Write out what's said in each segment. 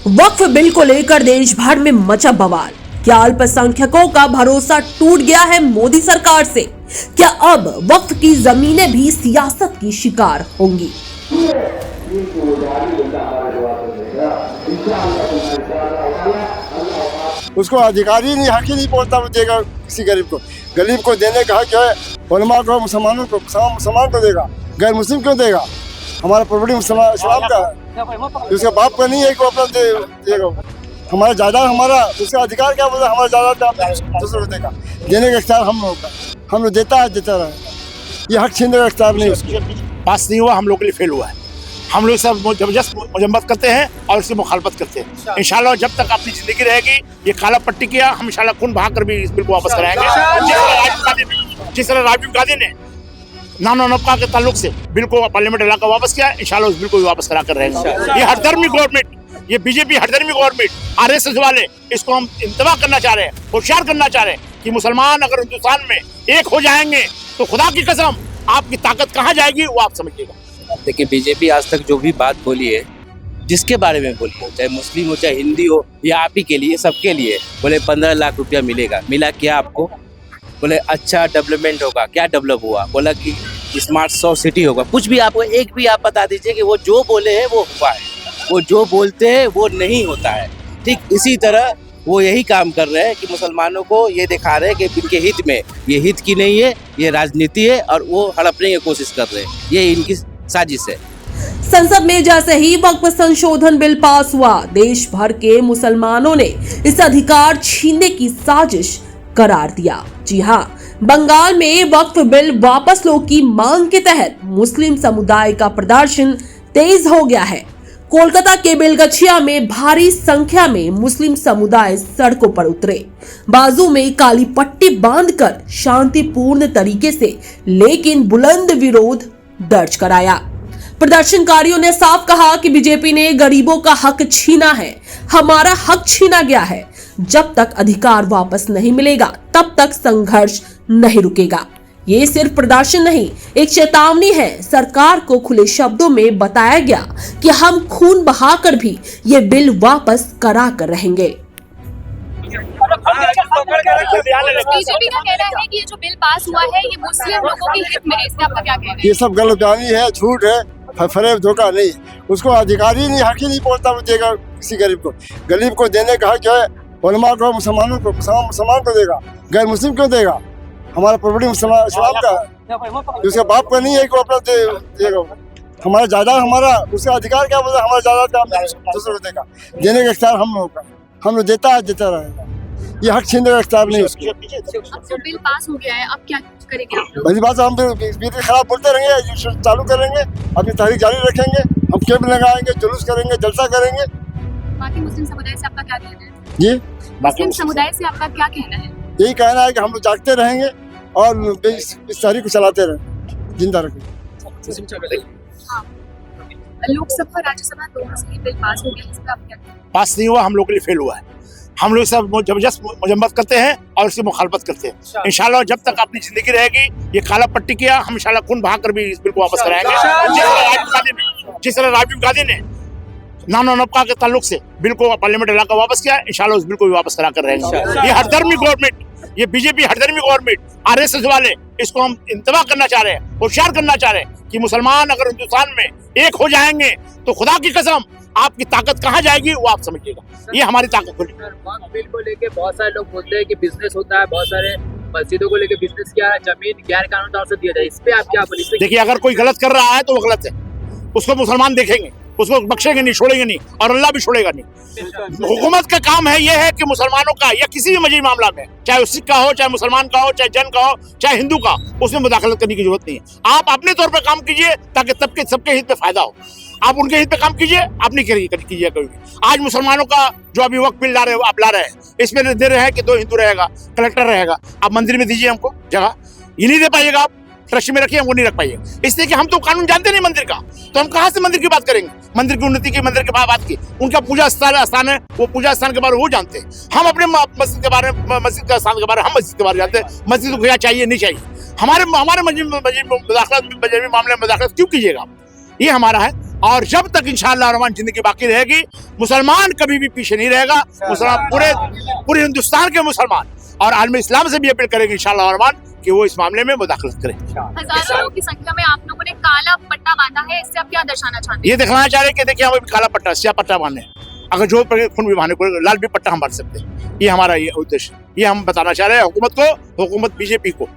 वक्फ bill को लेकर देश भर में मचा बवाल। क्या अल्पसंख्यकों का भरोसा टूट गया है मोदी सरकार से? क्या अब वक्फ की जमीनें भी सियासत की शिकार होंगी? उसको अधिकारी नहीं, हक ही नहीं बोलता वो देगा किसी गरीब को देने का हक है। उलमा को, मुसलमानों को, मुसलमान को देगा, गैर मुस्लिम क्यों देगा? हमारा प्रॉपर्टी इस्लाम का है, उसका बाप का नहीं है कि वो अपना देगा। हमारा जायदाद हमारा, उसका अधिकार क्या बोलता है? हमारा जायदाद दूसरे को देगा, देने का इख्तियार हम लोग का, हम लोग देता रहेगा। ये हक छीनने का इख्तियार नहीं उसको पास नहीं हुआ, हम लोग के लिए फेल हुआ है। हम लोग सब जबरदस्त मजम्मत करते हैं और उसकी मुखालफत करते हैं। इंशाल्लाह जब तक अपनी जिंदगी रहेगी, ये काला पट्टी किया, हम इंशाल्लाह खून बहा कर भी इस बिल को वापस कराएंगे। जिस तरह राजीव गांधी ने नानो नबका के ताल्लुक से बिल को पार्लियामेंट इलाका वापस किया, इंशाल्लाह उस बिल को भी वापस करा कर रहेंगे। ये हरधर्मी गवर्नमेंट, ये बीजेपी हरधर्मी गवर्नमेंट, आरएसएस वाले, इसको हम इंतबा करना चाह रहे हैं, होशियार करना चाह रहे हैं कि मुसलमान अगर हिंदुस्तान में एक हो जाएंगे तो खुदा की कसम आपकी ताकत कहाँ जाएगी वो आप समझिएगा। देखिए, बीजेपी आज तक जो भी बात बोली है, जिसके बारे में बोली हो, चाहे मुस्लिम हो चाहे हिंदी हो, या आप ही के लिए, सबके लिए बोले 15 लाख रुपया मिलेगा। मिला क्या आपको? बोले अच्छा डेवलपमेंट होगा। क्या डेवलप हुआ? बोला कि स्मार्ट 100 सिटी होगा। कुछ भी आपको एक भी आप बता दीजिए कि वो जो बोले हैं वो हुआ है, वो जो बोलते हैं वो नहीं होता है। ठीक इसी तरह वो यही काम कर रहे हैं कि मुसलमानों को ये दिखा रहे हैं कि इनके हित में, ये हित की नहीं है, ये राजनीति है और वो हड़पने की कोशिश कर रहे हैं। ये इनकी साजिश है। संसद में जैसे ही वक्फ संशोधन बिल पास हुआ, देश भर के मुसलमानों ने इस अधिकार छीनने की साजिश करार दिया। जी हाँ, बंगाल में वक्फ बिल वापस लो की मांग के तहत मुस्लिम समुदाय का प्रदर्शन तेज हो गया है। कोलकाता के बेलगछिया में भारी संख्या में मुस्लिम समुदाय सड़कों पर उतरे, बाजू में काली पट्टी बांधकर शांतिपूर्ण तरीके से लेकिन बुलंद विरोध दर्ज कराया। प्रदर्शनकारियों ने साफ कहा कि बीजेपी ने गरीबों का हक छीना है, हमारा हक छीना गया है। जब तक अधिकार वापस नहीं मिलेगा तब तक संघर्ष नहीं रुकेगा। ये सिर्फ प्रदर्शन नहीं, एक चेतावनी है। सरकार को खुले शब्दों में बताया गया कि हम खून बहाकर भी ये बिल वापस करा कर रहेंगे। बीजेपी का कहना है कि ये जो बिल पास हुआ है ये मुस्लिम लोगों के हित में है, इसका आपका क्या कहना है? ये सब गलतफहमी है, झूठ है, फरेब धोखा नहीं। उसको अधिकारी नहीं, हक ही नहीं बोलता वो देगा किसी गरीब को देने का हक है। उलमा को, मुसलमानों को, मुसलमान को देगा, गैर मुस्लिम क्यों देगा? हमारा प्रॉपर्टी इस्लाम का है, उसका बाप का नहीं है कि वो अपना देगा। हमारा जायदाद हमारा, उसका अधिकार क्या बोलता है? हमारा जायदाद दूसरे को देगा, देने का इख्तियार हम लोग का, हम लोग देता रहेगा। ये हक छीनने का इख्तियार नहीं उसको। तो बिल पास हो गया है, अब क्या करेंगे आप लोग? बड़ी बात, हम बिल खराब बोलते रहेंगे, चालू करेंगे, अपनी तहरीक जारी रखेंगे, हम कैंप लगाएंगे, जुलूस करेंगे, जलसा करेंगे। बाकी मुस्लिम समुदाय से आपका क्या कहना है? जी, मुस्लिम समुदाय से आपका क्या कहना है? यही कहना है कि हम लोग जागते रहेंगे और इस तहरीक को चलाते रहेंगे, जिंदा रखेंगे। हाँ, लोकसभा राज्यसभा दोनों से बिल पास हो गया, इसका आप क्या कहना है? पास नहीं हुआ, हम लोग के लिए फेल हुआ है। हम लोग सब जबरदस्त मजम्मत करते हैं और उसकी मुखालफत करते हैं। इंशाल्लाह जब तक अपनी जिंदगी रहेगी, ये काला पट्टी किया, हम इंशाल्लाह खून बहा कर भी इस बिल को वापस कराएंगे। जिस तरह राजीव गांधी ने नानो नबका के ताल्लुक से बिल को पार्लियामेंट इलाका वापस किया, इंशाल्लाह उस बिल को भी वापस करा कर रहेंगे। ये हरधर्मी गवर्नमेंट, ये बीजेपी हरधर्मी गवर्नमेंट, आरएसएस वाले, इसको हम इंतबा करना चाह रहे हैं, होशियार करना चाह रहे हैं कि मुसलमान अगर हिंदुस्तान में एक हो जाएंगे तो खुदा की कसम आपकी ताकत कहाँ जाएगी वो आप समझिएगा। ये हमारी ताकत होगी। वक्फ बिल को लेके बहुत सारे लोग बोलते हैं कि बिजनेस होता है, बहुत सारे मस्जिदों को लेके बिजनेस किया है, जमीन गैर कानूनी तौर से दिया जाए, इस पे आप क्या बोलेंगे? देखिए, अगर कोई गलत कर रहा है तो वो गलत है, उसको मुसलमान देखेंगे, उसको बख्शेंगे नहीं, छोड़ेंगे नहीं, और अल्लाह भी छोड़ेगा नहीं। हुकूमत का काम है यह है कि मुसलमानों का या किसी भी मजहबी मामला में, चाहे सिख का हो, चाहे मुसलमान का हो, चाहे जैन का हो, चाहे हिंदू का, उसमें मुदाखलत करने की जरूरत नहीं है। आप अपने तौर पर काम कीजिए ताकि सबके हित में फायदा हो। आप उनके हित पे काम कीजिए, आप नहीं कीजिए कभी भी। आज मुसलमानों का जो अभी वक्त बिल ला रहे हो, आप ला रहे हैं, इसमें दे रहे हैं कि 2 हिंदू रहेगा, कलेक्टर रहेगा। आप मंदिर में दीजिए हमको जगह, ये नहीं दे पाइएगा आप, ट्रस्ट में रखिए, हम वो नहीं रख पाइए, इसलिए कि हम तो कानून जानते नहीं मंदिर का, तो हम कहाँ से मंदिर की बात करेंगे? मंदिर की उन्नति की, मंदिर के बात की, उनका पूजा स्थान है, वो पूजा स्थान के बारे में वो जानते हैं। हम अपने मस्जिद के बारे में, मस्जिद का स्थान के बारे में, हम मस्जिद के बारे में जानते हैं। मस्जिद को क्या चाहिए, नहीं चाहिए। हमारे मजहबी मामले में मुदाखलत क्यों कीजिएगा? ये हमारा है और जब तक इंशाअल्लाह रहमान जिंदगी बाकी रहेगी, मुसलमान कभी भी पीछे नहीं रहेगा। मुसलमान पूरे हिंदुस्तान के मुसलमान और आलम इस्लाम से भी अपील करेंगे इंशाअल्लाह रहमान कि वो इस मामले में मुदाखलत करें। हजारों लोगों की संख्या में आप लोगों ने काला पट्टा बांधा है, इससे आप क्या दर्शाना चाहते हैं? ये दिखाना चाह रहे हैं कि देखिए हम अभी काला पट्टा, स्याह पट्टा बांधे, अगर जो खून भी बहाने को लाल भी पट्टा हम बांध सकते हैं। ये हमारा ये उद्देश्य, ये हम बताना चाह रहे हैं हुकूमत को, हुकूमत बीजेपी को,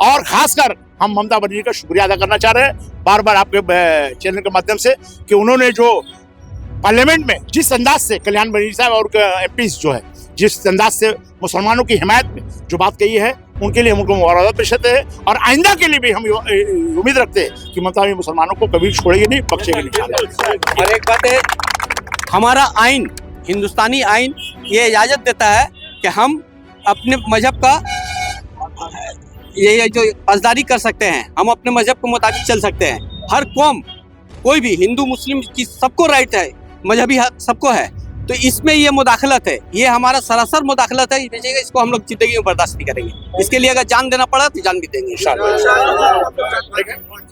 और खासकर हम ममता बनर्जी का शुक्रिया अदा करना चाह रहे हैं बार बार आपके चैनल के माध्यम से कि उन्होंने जो पार्लियामेंट में जिस अंदाज से कल्याण बनर्जी साहब और एमपीज जो है जिस अंदाज से मुसलमानों की हिमायत में जो बात कही है, उनके लिए हम उनको मुबारकबाद पेश करते हैं और आइंदा के लिए भी हम उम्मीद रखते हैं कि ममता मुसलमानों को कभी छोड़ेगी नहीं, बख्शेगी नहीं। और एक बात है, हमारा आइन, हिंदुस्तानी आइन ये इजाज़त देता है कि हम अपने मजहब का ये जो असदारी कर सकते हैं, हम अपने मजहब के मुताबिक चल सकते हैं। हर कौम, कोई भी हिंदू मुस्लिम की सबको राइट है, मजहबी हक सबको है, तो इसमें ये मुदाखलत है, ये हमारा सरासर मुदाखलत है। इसको हम लोग जिंदगी में बर्दाश्त नहीं करेंगे। इसके लिए अगर जान देना पड़ा तो जान भी देंगे इंशाअल्लाह।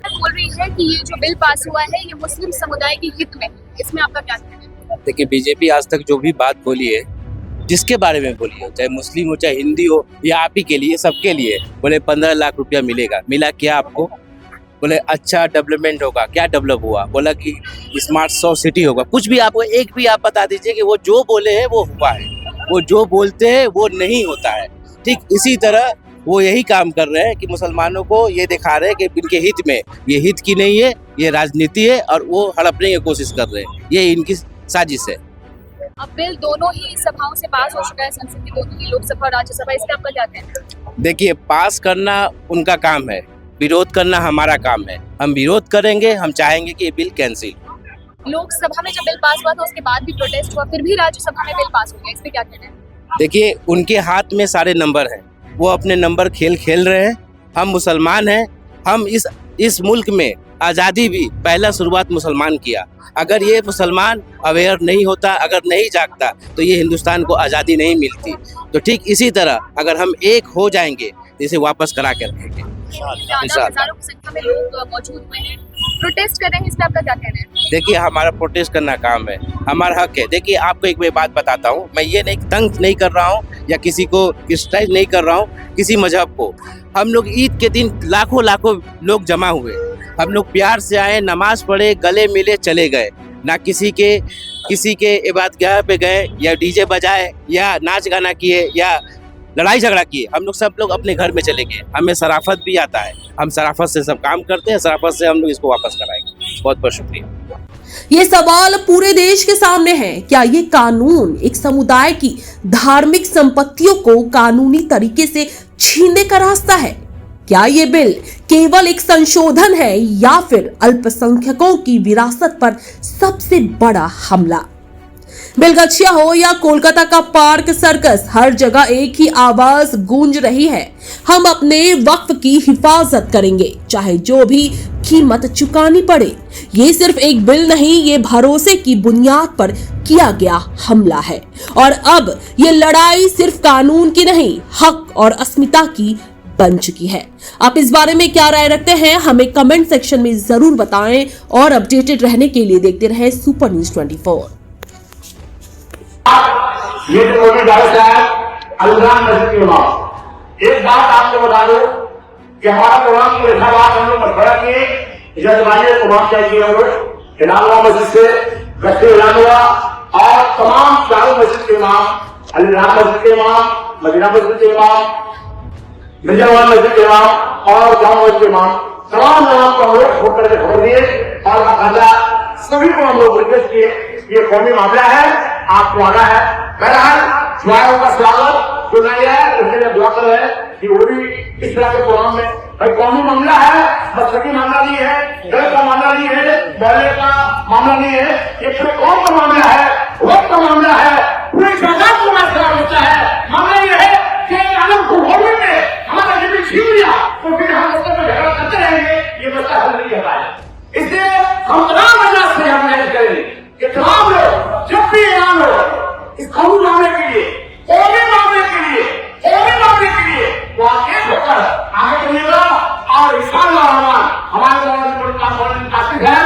बोल रही है कि ये जो बिल पास हुआ है ये मुस्लिम समुदाय के हित में, इसमें आपका क्या कहना है? देखिए, बीजेपी आज तक जो भी बात बोली है, जिसके बारे में बोली है, चाहे मुस्लिम हो चाहे हिंदी हो, या आप ही के लिए, सबके लिए, बोले 15 लाख रुपया मिलेगा। मिला क्या आपको? बोले अच्छा डेवलपमेंट होगा। क्या डेवलप हुआ? बोला कि स्मार्ट 100 सिटी होगा। कुछ भी आपको एक भी आप बता दीजिए कि वो जो बोले हैं वो हुआ है, वो जो बोलते हैं वो नहीं होता है। ठीक इसी तरह वो यही काम कर रहे हैं कि मुसलमानों को ये दिखा रहे हैं कि इनके हित में, ये हित की नहीं है, ये राजनीति है और वो हड़पने की कोशिश कर रहे हैं। ये इनकी साजिश है। अब बिल दोनों ही सभाओं से पास हो चुका है, संसद की दोनों ही, लोकसभा और राज्यसभा, इसका आपका क्या कहना है? देखिए, पास करना उनका काम है, विरोध करना हमारा काम है। हम विरोध करेंगे, हम चाहेंगे कि ये बिल कैंसिल। लोकसभा में जब बिल पास हुआ था उसके बाद भी प्रोटेस्ट हुआ, फिर भी राज्यसभा में बिल पास हो गया, इस पे क्या कहना है? देखिए, उनके हाथ में सारे नंबर हैं, वो अपने नंबर खेल रहे हैं। हम मुसलमान हैं, हम इस मुल्क में आज़ादी भी पहला शुरुआत मुसलमान किया। अगर ये मुसलमान अवेयर नहीं होता, अगर नहीं जागता, तो ये हिंदुस्तान को आज़ादी नहीं मिलती। तो ठीक इसी तरह अगर हम एक हो जाएंगे, इसे वापस करा के रखेंगे। हजारों की संख्या में लोग मौजूद हुए हैं, प्रोटेस्ट कर रहे हैं, इस पे आपका क्या कहना है? देखिए, हमारा प्रोटेस्ट करना काम है, हमारा हक है। देखिए, आपको एक बात बताता हूँ, मैं ये नहीं तंग नहीं कर रहा हूँ या किसी को क्रिटिसाइज नहीं कर रहा हूँ, किसी मजहब को। हम लोग ईद के दिन लाखों लोग जमा हुए, हम लोग प्यार से आए, नमाज पढ़े, गले मिले, चले गए। ना किसी के इबादतगाह पे गए या डीजे बजाए या नाच गाना किए या लड़ाई झगड़ा किए। हम लोग अपने घर में चले गए। हमें शराफत भी आता है, हम शराफत से सब काम करते हैं, शराफत से हम लोग इसको वापस कराएंगे। बहुत बहुत शुक्रिया। ये सवाल पूरे देश के सामने है। क्या ये कानून एक समुदाय की धार्मिक संपत्तियों को कानूनी तरीके से छीनने का रास्ता है? क्या ये बिल केवल एक संशोधन है या फिर अल्पसंख्यकों की विरासत पर सबसे बड़ा हमला? बेलगछिया हो या कोलकाता का पार्क सर्कस, हर जगह एक ही आवाज गूंज रही है, हम अपने वक्फ की हिफाजत करेंगे, चाहे जो भी कीमत चुकानी पड़े। ये सिर्फ एक बिल नहीं, ये भरोसे की बुनियाद पर किया गया हमला है। और अब ये लड़ाई सिर्फ कानून की नहीं, हक और अस्मिता की बन चुकी है। आप इस बारे में क्या राय रखते हैं, हमें कमेंट सेक्शन में जरूर बताएं और अपडेटेड रहने के लिए देखते रहें सुपर न्यूज़ 24। ये जो मोदी भाई साहब अल्लाह मस्जिद के इमाम, एक बात आपको बता दो कि हमारा प्रोग्राम में लिखा बात हम लोग मशवरा किए, जजमानी तमाम क्या किए हुए इनाम मस्जिद से गश्ती ऐलान हुआ और तमाम चारों मस्जिद के इमाम, अलीराम मस्जिद के इमाम, मदीना मस्जिद के इमाम, मिर्जावान मस्जिद के इमाम और जामा मस्जिद के इमाम, तमाम इमाम को हम लोग फोन करके खबर दिए और बाकायदा सभी को हम लोग रिक्वेस्ट किए, ये कौमी मामला है, आपको आना है। बहरहाल दुआओं का स्वागत जो नहीं है उसके लिए दुआ कर रहे हैं कि वो भी इस तरह के प्रोग्राम में, भाई कौमी मामला है, मसलकी मामला नहीं है, दल का मामला नहीं है, मोहल्ले का मामला नहीं है, ये पूरे कौम का मामला है, वक्त का मामला है, पूरे समाज का मसला होता है। मामला ये है कि आलम को होने में हमारा जब छीन लिया तो फिर हम उसको झगड़ा करते रहेंगे, ये मसला हल नहीं होता है। इसलिए हम तमाम वजह से हम मेहनत करेंगे कि तमाम लोग जब भी ऐलान हो इस कौमी मामले के लिए, कौमी मामले के लिए, कौमी मामले के लिए वो आगे होकर आगे चलेगा और इंशाअल्लाह हमारे काम काफी है।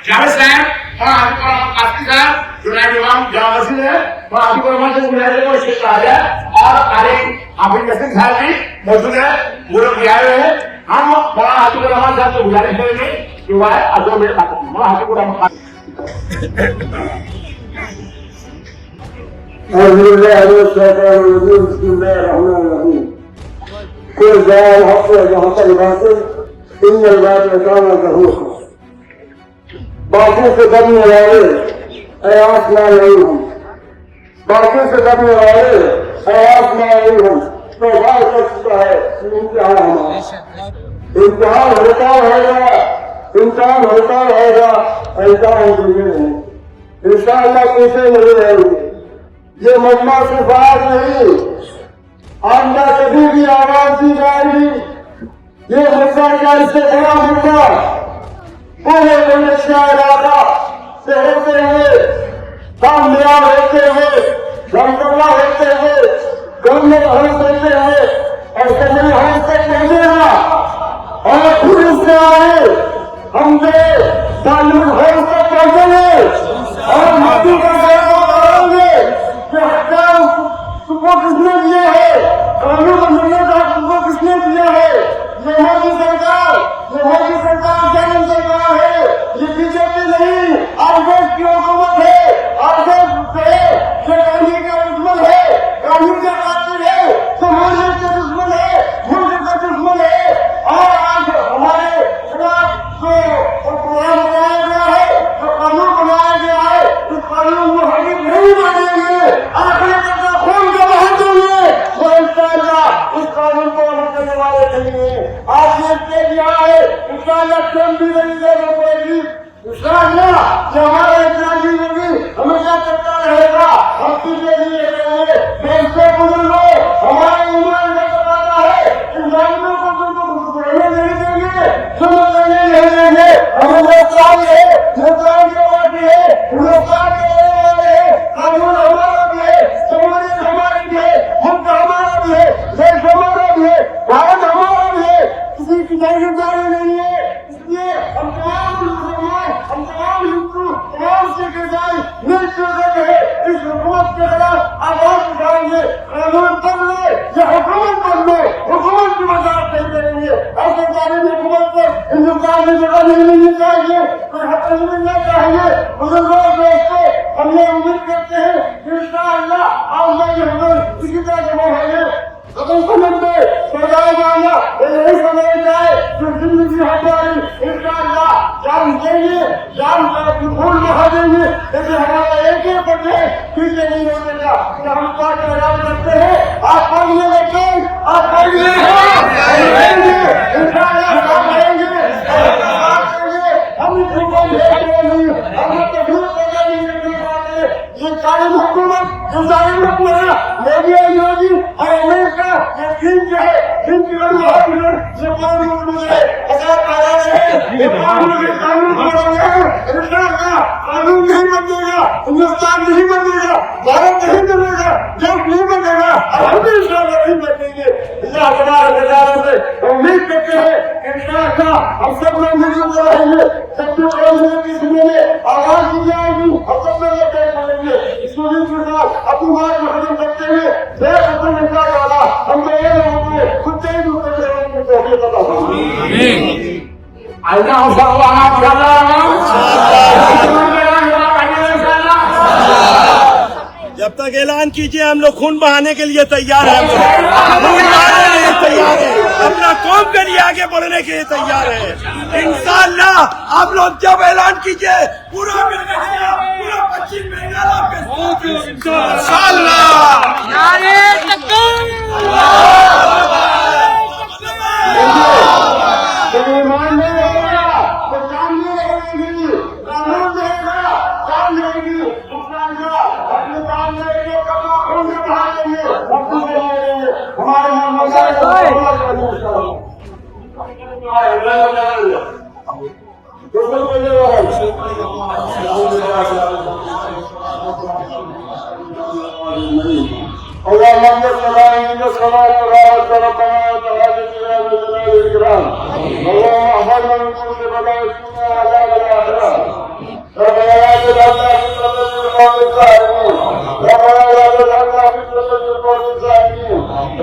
जावेद साहब और हाथी काफी साहब जो नायब इमाम जामा मस्जिद है और हाथी से बुलाने को शेख राजा और कारी हाफिज नसीम साहब भी मौजूद है। वो लोग भी आए हुए हैं। हम बड़ा हाथी साहब को गुजारिश करेंगे कि वह अदो मेरे बात बड़ा हाथी बातों से दबने वाले आयास ना नहीं हम, बातों से दबने वाले आयास ना नहीं हम, तो बात कर चुका है इम्तिहान हमारा। इम्तिहान होता रहेगा, इम्तिहान होता रहेगा, ऐसा हम दुनिया नहीं। इंशाअल्लाह कैसे नहीं रहेंगे। ये मजमा सिर्फ आज नहीं, आंदा कभी भी आवाज दी जाएगी। ये मुद्दा क्या इससे बड़ा मुद्दा पूरे मनुष्य इलाका से होते हुए, कामयाब होते हुए, गंगला होते हुए, गंगे हंस होते हुए और कमरे हंस तक पहुंचेगा और पुलिस से आए हमसे कानून हंस तक पहुंचेंगे और मट्टी का गौरव करेंगे कि हक्काम तुमको किसने दिए है, कानून बनने का तुमको किसने दिया है। ये मोदी सरकार जन सरकार है, ये बीजेपी नहीं, आरएसएस की हुकूमत है। आरएसएस है ये गांधी का दुश्मन है, गांधी का कातिल है, समाज का दुश्मन है, मुल्क का दुश्मन है। और आज हमारे खिलाफ जो प्रोग्राम बनाया गया है, जो कानून बनाया गया है, उस कानून को हम नहीं मानेंगे। आखिर तक खून का बहा देंगे वो इंशाअल्लाह उस कानून को अमल करने वाले नहीं है। आज ये किया है इंशाअल्लाह ट्रेन भी नहीं देना पड़ेगी। इंशाअल्लाह जो हमारा इस्लामी होगी हमेशा चलता रहेगा। हम किसी लिए करेंगे देश बुजुर्गो हमारे ईमान का बताना है। इंसानियों को रहने नहीं देंगे, समझ नहीं देंगे। हमें लोकतांत्र है, लोकतांत्र पार्टी है, लोकतांत्र है, कानून हमारा भी है, जमहूरियत हमारी भी है, मुल्क हमारा भी है, देश हमारा भी है, भारत हमारा भी है। किसी की जागीरदारी नहीं है। इसलिए हम तमाम मुसलमान, हम तमाम हिंदू, तमाम सिख ईसाई मिलकर रहे इस हुकूमत के खिलाफ आवाज उठाएंगे। कानून बदले या हुकूमत बदले, हुकूमत की वजाहत नहीं करेंगे। ऐसे जालिम हुकूमत को हिंदुस्तान में जगह नहीं मिलनी चाहिए, कोई हक नहीं मिलना चाहिए। बुजुर्गों दोस्तों हम ये उम्मीद करते हैं कि इंशाअल्लाह आगे इसी तरह जमा होंगे। अगर समझ में सजाया जाना यही समझ जाए जो जिंदगी हमारी इंशाअल्लाह जान देंगे, जान का फूल बहा देंगे। लेकिन हमारा एक ही बच्चे पीछे नहीं होगा कि हम पार्ट लगाम करते हैं। आप पढ़िए बच्चे, आप पढ़िए इंशाअल्लाह काम करेंगे। हम इसको ये कानून हुकूमत जो जालिम हुकूमत मोदी योगी और अमेरिका ये तीन जो है तीन ये कानून है हजार कानून है। ये कानून नहीं बनेगा, हिंदुस्तान नहीं बनेगा, भारत नहीं बनेगा, देश नहीं बनेगा, हम भी इंशाअल्लाह नहीं बनेंगे। अल्लाह तबारक से उम्मीद करते हैं इंशाअल्लाह हम सब लोग मिलकर रहेंगे। सब लोग की सुनने में आवाज दी जाएगी, हम सब लोग करेंगे। इसको अपनी बात को खत्म करते हुए बेखत्म इंसान वाला हम तो ये लोगों को खुद से ही दूर करते रहेंगे। जब तक ऐलान कीजिए हम लोग खून बहाने के लिए तैयार हैं, खून बहाने के लिए तैयार है, अपना कौम के लिए आगे बढ़ने के लिए तैयार है। इंशाअल्लाह आप लोग जब ऐलान कीजिए पूरा पश्चिम बंगाल आपके इंशाअल्लाह। ईमान नहीं रहेगा तो काम नहीं रहेगी, कानून रहेगा काम रहेगी। अपने काम रहेंगे, कमा खून से बढ़ा देंगे, सब कुछ रहेंगे। हमारे यहाँ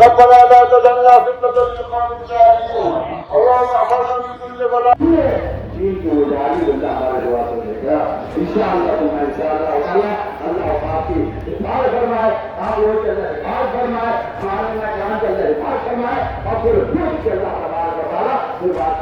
रब्बना ला तज़रना फितनतल लिलक़ौमिल ज़ालिमीन अल्लाहुम्मा अहफ़िज़ना मिन कुल्लि बला दीन की उजाली अल्लाह हमारे दुआ सुनेगा इंशाअल्लाह तुम्हारे इंशाअल्लाह ताला अल्लाह आपकी हिफाज़त फरमाए आप लोग के हिफाज़त फरमाए हमारे जान के हिफाज़त फरमाए और फिर अल्लाह तबारक व तआला